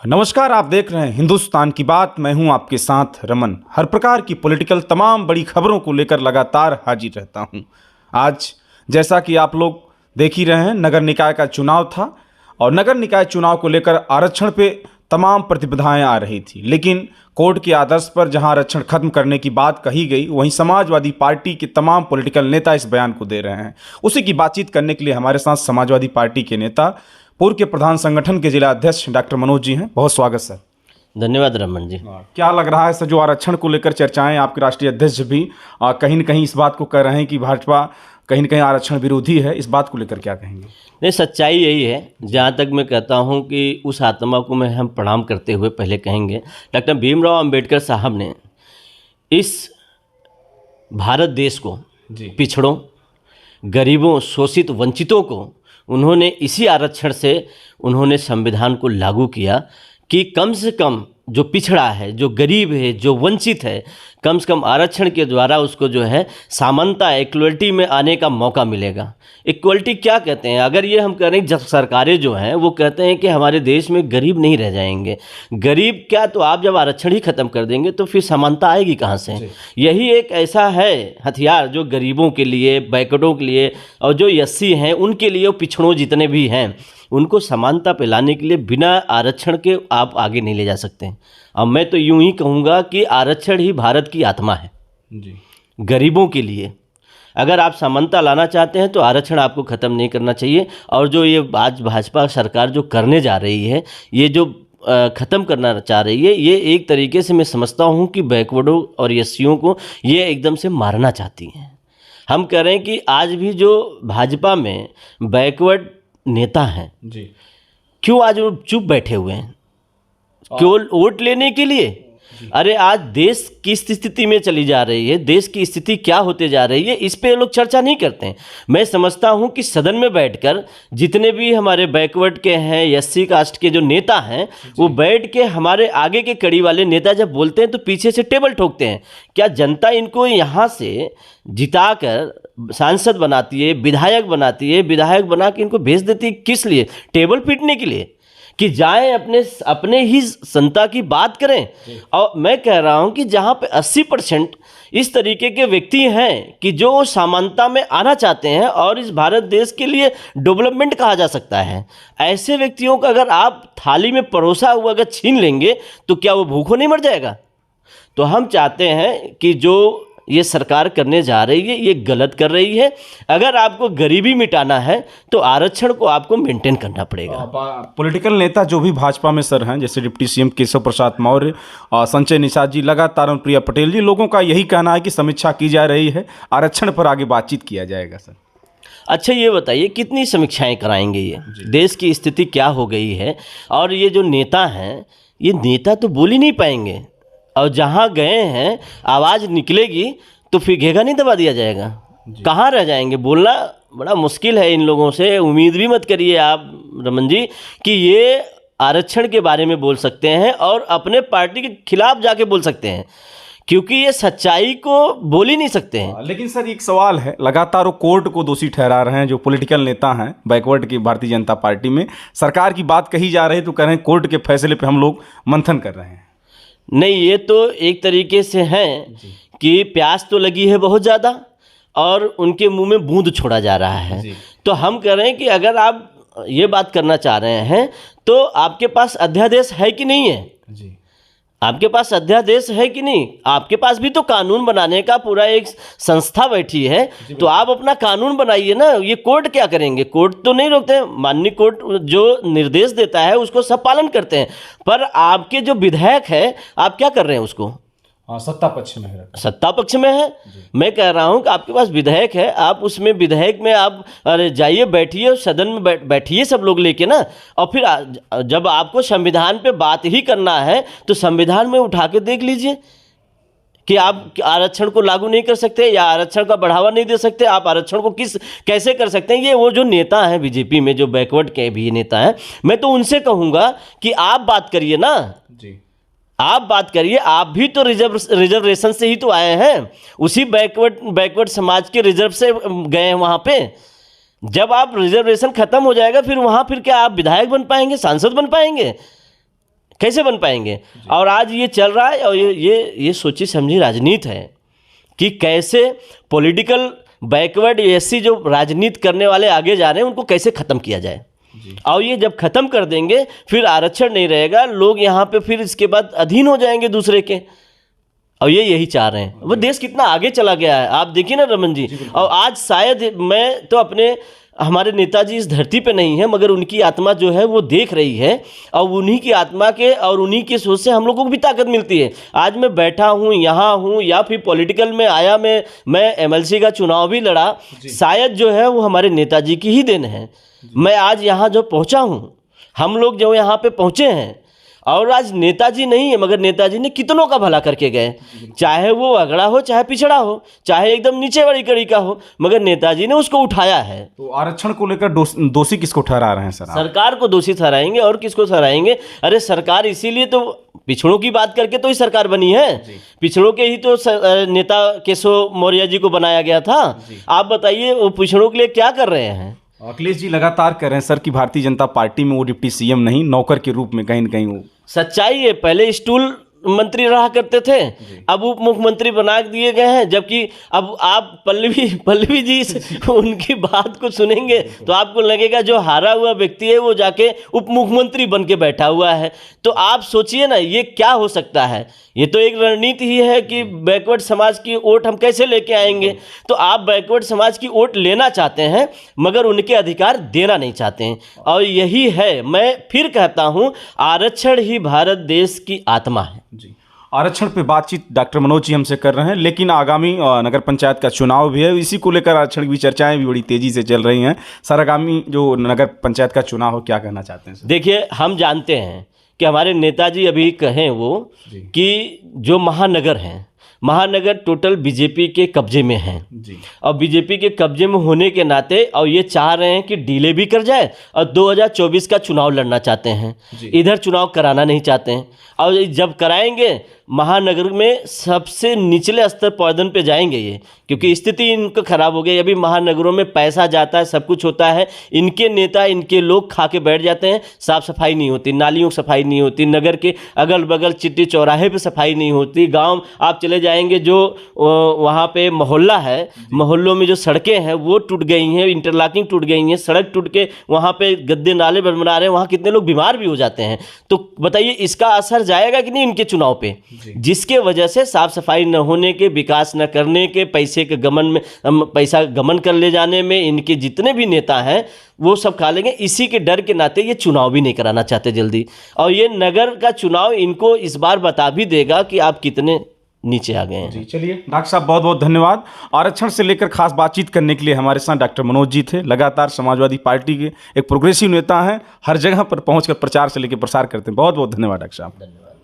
नमस्कार, आप देख रहे हैं हिंदुस्तान की बात। मैं हूं आपके साथ रमन। हर प्रकार की पॉलिटिकल तमाम बड़ी खबरों को लेकर लगातार हाजिर रहता हूं। आज जैसा कि आप लोग देख ही रहे हैं, नगर निकाय का चुनाव था और नगर निकाय चुनाव को लेकर आरक्षण पे तमाम प्रतिबद्धाएं आ रही थी, लेकिन कोर्ट के आदर्श पर जहां आरक्षण खत्म करने की बात कही गई, वहीं समाजवादी पार्टी के तमाम पॉलिटिकल नेता इस बयान को दे रहे हैं। उसी की बातचीत करने के लिए हमारे साथ समाजवादी पार्टी के नेता, पूर्व के प्रधान संगठन के जिला अध्यक्ष डॉक्टर मनोज जी हैं। बहुत स्वागत सर। धन्यवाद रमन जी। क्या लग रहा है सर, जो आरक्षण को लेकर चर्चाएं, आपके राष्ट्रीय अध्यक्ष भी कहीं न कहीं इस बात को कह रहे हैं कि भाजपा कहीं न कहीं आरक्षण विरोधी है, इस बात को लेकर क्या कहेंगे? नहीं, सच्चाई यही है। जहाँ तक मैं कहता हूँ कि उस आत्मा को मैं हम प्रणाम करते हुए पहले कहेंगे, डॉक्टर भीमराव अंबेडकर साहब ने इस भारत देश को पिछड़ों, गरीबों, शोषित, वंचितों को उन्होंने इसी आरक्षण से उन्होंने संविधान को लागू किया कि कम से कम जो पिछड़ा है, जो गरीब है, जो वंचित है, कम से कम आरक्षण के द्वारा उसको जो है समानता, इक्वलिटी में आने का मौका मिलेगा। इक्वलिटी क्या कहते हैं? अगर ये हम करें, जब सरकारें जो हैं वो कहते हैं कि हमारे देश में गरीब नहीं रह जाएंगे। गरीब क्या, तो आप जब आरक्षण ही ख़त्म कर देंगे तो फिर समानता आएगी कहाँ से? यही एक ऐसा है हथियार जो गरीबों के लिए, बैकवर्डों के लिए और जो एससी हैं उनके लिए, पिछड़ों जितने भी हैं, उनको समानता पे लाने के लिए बिना आरक्षण के आप आगे नहीं ले जा सकते। अब मैं तो यूं ही कहूँगा कि आरक्षण ही भारत की आत्मा है जी। गरीबों के लिए अगर आप समानता लाना चाहते हैं तो आरक्षण आपको ख़त्म नहीं करना चाहिए। और जो ये आज भाजपा सरकार जो करने जा रही है, ये जो ख़त्म करना चाह रही है, ये एक तरीके से मैं समझता हूँ कि बैकवर्डों और एससीओं को ये एकदम से मारना चाहती हैं। हम कह रहे हैं कि आज भी जो भाजपा में बैकवर्ड नेता हैं जी, क्यों आज वो चुप बैठे हुए हैं? केवल वोट लेने के लिए? अरे आज देश किस स्थिति में चली जा रही है, देश की स्थिति क्या होते जा रही है, इस पे ये लोग चर्चा नहीं करते हैं। मैं समझता हूं कि सदन में बैठकर जितने भी हमारे बैकवर्ड के हैं, एससी कास्ट के जो नेता हैं, वो बैठ के हमारे आगे के कड़ी वाले नेता जब बोलते हैं तो पीछे से टेबल ठोकते हैं। क्या जनता इनको यहाँ से जिताकर सांसद बनाती है, विधायक बनाती है, विधायक बना के इनको भेज देती है? किस लिए? टेबल पीटने के लिए कि जाएं अपने ही जनता की बात करें। और मैं कह रहा हूं कि जहां पे 80% इस तरीके के व्यक्ति हैं कि जो समानता में आना चाहते हैं और इस भारत देश के लिए डेवलपमेंट कहा जा सकता है, ऐसे व्यक्तियों का अगर आप थाली में परोसा हुआ अगर छीन लेंगे तो क्या वो भूखों नहीं मर जाएगा? तो हम चाहते हैं कि जो ये सरकार करने जा रही है, ये गलत कर रही है। अगर आपको गरीबी मिटाना है तो आरक्षण को आपको मेंटेन करना पड़ेगा। पॉलिटिकल नेता जो भी भाजपा में सर हैं, जैसे डिप्टी सीएम केशव प्रसाद मौर्य, संजय निषाद जी, लगातार अनुप्रिया पटेल जी, लोगों का यही कहना है कि समीक्षा की जा रही है, आरक्षण पर आगे बातचीत किया जाएगा। सर अच्छा, ये बताइए कितनी समीक्षाएं कराएंगे? ये देश की स्थिति क्या हो गई है? और ये जो नेता हैं, ये नेता तो बोल ही नहीं पाएंगे, और जहाँ गए हैं आवाज़ निकलेगी तो फिर घेगा नहीं दबा दिया जाएगा। कहाँ रह जाएंगे? बोलना बड़ा मुश्किल है इन लोगों से। उम्मीद भी मत करिए आप रमन जी कि ये आरक्षण के बारे में बोल सकते हैं और अपने पार्टी के खिलाफ जाके बोल सकते हैं, क्योंकि ये सच्चाई को बोल ही नहीं सकते हैं। लेकिन सर एक सवाल है, लगातार वो कोर्ट को दोषी ठहरा रहे हैं जो पॉलिटिकल नेता हैं बैकवर्ड की भारतीय जनता पार्टी में। सरकार की बात कही जा रही है तो कह रहे हैं कोर्ट के फैसले पर हम लोग मंथन कर रहे हैं। नहीं, ये तो एक तरीके से हैं कि प्यास तो लगी है बहुत ज़्यादा और उनके मुंह में बूंद छोड़ा जा रहा है। तो हम कह रहे हैं कि अगर आप ये बात करना चाह रहे हैं तो आपके पास अध्यादेश है कि नहीं है जी? आपके पास अध्यादेश है कि नहीं? आपके पास भी तो कानून बनाने का पूरा एक संस्था बैठी है, तो आप अपना कानून बनाइए ना। ये कोर्ट क्या करेंगे? कोर्ट तो नहीं रोकते हैं। माननीय कोर्ट जो निर्देश देता है उसको सब पालन करते हैं, पर आपके जो विधायक है आप क्या कर रहे हैं उसको? सत्ता पक्ष में है। सत्ता पक्ष में है। मैं कह रहा हूं कि आपके पास विधायक है, आप उसमें विधायक में आप जाइए, बैठिए, सदन में बैठिए सब लोग लेके ना, और फिर जब आपको संविधान पे बात ही करना है तो संविधान में उठा के देख लीजिए कि आप आरक्षण को लागू नहीं कर सकते या आरक्षण का बढ़ावा नहीं दे सकते। आप आरक्षण को कैसे कर सकते हैं? ये वो जो नेता हैं बीजेपी में, जो बैकवर्ड के भी नेता हैं, मैं तो उनसे कहूँगा कि आप बात करिए ना जी। आप बात करिए। आप भी तो रिजर्वेशन से ही तो आए हैं, उसी बैकवर्ड समाज के रिजर्व से गए हैं वहाँ पे। जब आप रिजर्वेशन खत्म हो जाएगा फिर वहाँ फिर क्या आप विधायक बन पाएंगे, सांसद बन पाएंगे? कैसे बन पाएंगे? और आज ये चल रहा है, और ये सोची समझी राजनीति है कि कैसे पॉलिटिकल बैकवर्ड एससी जो राजनीति करने वाले आगे जा रहे हैं उनको कैसे ख़त्म किया जाए। और ये जब ख़त्म कर देंगे फिर आरक्षण नहीं रहेगा, लोग यहाँ पे फिर इसके बाद अधीन हो जाएंगे दूसरे के, और ये यही चाह रहे हैं। वो देश कितना आगे चला गया है, आप देखिए ना रमन जी। और आज शायद मैं तो हमारे नेताजी इस धरती पे नहीं है, मगर उनकी आत्मा जो है वो देख रही है, और उन्हीं की आत्मा के और उन्हीं की सोच से हम लोगों को भी ताकत मिलती है। आज मैं बैठा हूँ, यहाँ हूँ, या फिर पॉलिटिकल में आया, मैं एमएलसी का चुनाव भी लड़ा, शायद जो है वो हमारे नेताजी की ही देन है। मैं आज यहाँ जो पहुँचा हूँ, हम लोग जो यहाँ पे पहुँचे हैं, और आज नेताजी नहीं है, मगर नेताजी ने कितनों का भला करके गए, चाहे वो अगड़ा हो, चाहे पिछड़ा हो, चाहे एकदम नीचे वाली कड़ी का हो, मगर नेताजी ने उसको उठाया है। तो आरक्षण को लेकर दोषी किसको ठहरा रहे हैं सर? सरकार को दोषी ठहराएंगे, और किसको ठहराएंगे? अरे सरकार इसीलिए तो पिछड़ों की बात करके तो ही सरकार बनी है, पिछड़ों के ही तो नेता केशव मौर्य जी को बनाया गया था। आप बताइए वो पिछड़ों के लिए क्या कर रहे हैं? अखिलेश जी लगातार कह रहे हैं सर कि भारतीय जनता पार्टी में वो डिप्टी सीएम नहीं, नौकर के रूप में कहीं न कहीं वो। सच्चाई है, पहले स्टूल मंत्री रहा करते थे, अब उप मुख्यमंत्री बना दिए गए हैं। जबकि अब आप पल्लवी जी उनकी बात को सुनेंगे तो आपको लगेगा जो हारा हुआ व्यक्ति है वो जाके उप मुख्यमंत्री बन के बैठा हुआ है। तो आप सोचिए ना, ये क्या हो सकता है? ये तो एक रणनीति ही है कि बैकवर्ड समाज की वोट हम कैसे लेके आएंगे। तो आप बैकवर्ड समाज की वोट लेना चाहते हैं, मगर उनके अधिकार देना नहीं चाहते हैं, और यही है, मैं फिर कहता हूँ, आरक्षण ही भारत देश की आत्मा है। जी, आरक्षण पे बातचीत डॉक्टर मनोज जी हमसे कर रहे हैं, लेकिन आगामी नगर पंचायत का चुनाव भी है, इसी को लेकर आरक्षण की चर्चाएं भी बड़ी तेजी से चल रही हैं। सर, आगामी जो नगर पंचायत का चुनाव हो, क्या कहना चाहते हैं सर? देखिए, हम जानते हैं कि हमारे नेताजी अभी कहें वो कि जो महानगर हैं, महानगर टोटल बीजेपी के कब्जे में हैं जी। और बीजेपी के कब्जे में होने के नाते और ये चाह रहे हैं कि डिले भी कर जाए, और 2024 का चुनाव लड़ना चाहते हैं, इधर चुनाव कराना नहीं चाहते हैं। और जब कराएंगे महानगर में सबसे निचले स्तर पौधन पे जाएंगे ये, क्योंकि स्थिति इनको खराब हो गई। अभी महानगरों में पैसा जाता है, सब कुछ होता है, इनके नेता इनके लोग खा के बैठ जाते हैं, साफ सफाई नहीं होती, नालियों की सफाई नहीं होती, नगर के अगल बगल चिट्टी चौराहे पे सफाई नहीं होती। गांव आप चले जाएंगे जो वहाँ पे मोहल्ला है, मोहल्लों में जो सड़कें हैं वो टूट गई हैं, इंटरलॉकिंग टूट गई हैं, सड़क टूट के वहाँ पे गद्दे नाले बना रहे हैं, वहाँ कितने लोग बीमार भी हो जाते हैं। तो बताइए इसका असर जाएगा कि नहीं इनके चुनाव पे, जिसके वजह से साफ सफाई न होने के, विकास न करने के, पैसे के गमन में, पैसा गमन कर ले जाने में इनके जितने भी नेता हैं वो सब खा लेंगे। इसी के डर के नाते ये चुनाव भी नहीं कराना चाहते जल्दी, और ये नगर का चुनाव इनको इस बार बता भी देगा कि आप कितने नीचे आ गए हैं। जी, चलिए डॉक्टर साहब, बहुत बहुत धन्यवाद। आरक्षण से लेकर खास बातचीत करने के लिए हमारे साथ डॉक्टर मनोज जी थे। लगातार समाजवादी पार्टी के एक प्रोग्रेसिव नेता हैं, हर जगह पर पहुंचकर प्रचार से लेकर प्रसार करते हैं। बहुत बहुत धन्यवाद डॉक्टर साहब। धन्यवाद।